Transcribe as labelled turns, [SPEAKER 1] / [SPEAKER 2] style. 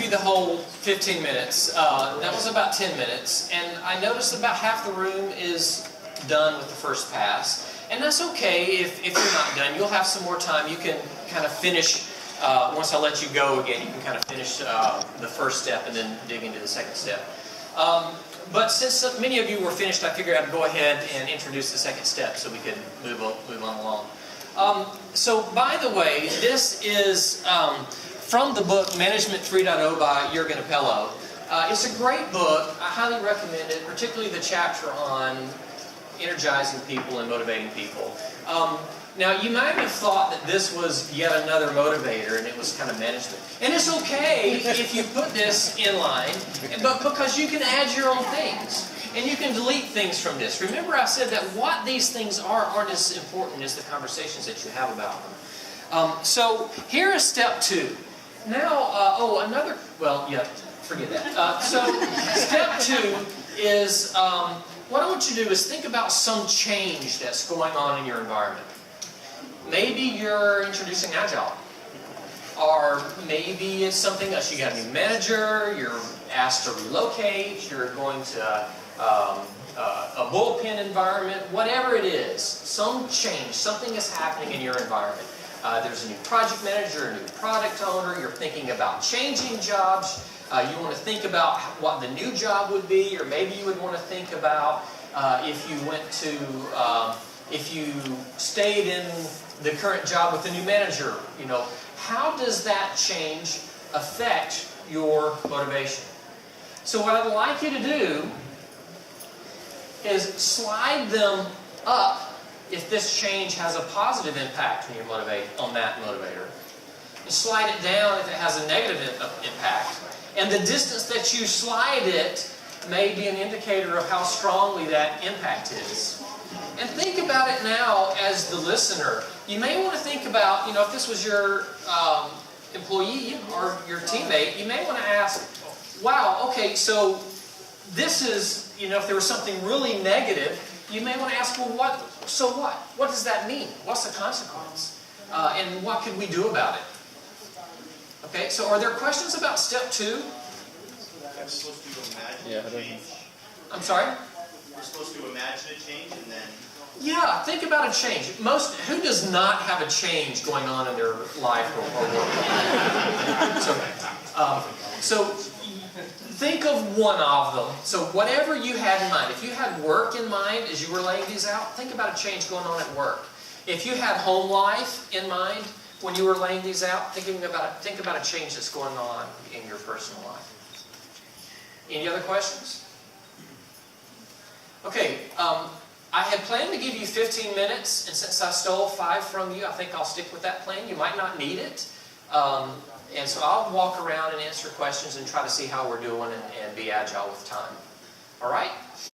[SPEAKER 1] the whole 15 minutes. That was about 10 minutes, and I noticed about half the room is done with the first pass. And that's okay if you're not done. You'll have some more time. You can kind of finish, once I let you go again, you can kind of finish the first step and then dig into the second step. But since many of you were finished, I figured I'd go ahead and introduce the second step so we could move on along. So by the way, this is from the book Management 3.0 by Jürgen Appello. It's a great book. I highly recommend it, particularly the chapter on energizing people and motivating people. Now, you might have thought that this was yet another motivator and it was kind of management. And it's okay if you put this in line, but because you can add your own things. And you can delete things from this. Remember I said that what these things aren't as important as the conversations that you have about them. So here is step 2. Now, forget that. So step 2 is, what I want you to do is think about some change that's going on in your environment. Maybe you're introducing Agile. Or maybe it's something else. You got a new manager, you're asked to relocate, you're going to a bullpen environment, whatever it is, some change, something is happening in your environment. There's a new project manager, a new product owner, you're thinking about changing jobs, you want to think about what the new job would be, or maybe you would want to think about if you stayed in the current job with the new manager, how does that change affect your motivation? So what I'd like you to do is slide them up if this change has a positive impact on that motivator. And slide it down if it has a negative impact. And the distance that you slide it may be an indicator of how strongly that impact is. And think about it now as the listener. You may want to think about, if this was your employee or your teammate, you may want to ask, wow, okay, so this is, if there was something really negative, you may want to ask, well, so what? What does that mean? What's the consequence? And what can we do about it? Okay, so are there questions about step 2?
[SPEAKER 2] I'm supposed to imagine a change.
[SPEAKER 1] I'm sorry?
[SPEAKER 2] We're supposed to imagine a change and then...
[SPEAKER 1] Yeah, think about a change. Who does not have a change going on in their life or work? So think of one of them. So whatever you had in mind. If you had work in mind as you were laying these out, think about a change going on at work. If you had home life in mind when you were laying these out, think about a change that's going on in your personal life. Any other questions? Okay, I had planned to give you 15 minutes, and since I stole 5 from you, I think I'll stick with that plan. You might not need it. And so I'll walk around and answer questions and try to see how we're doing and be agile with time. All right?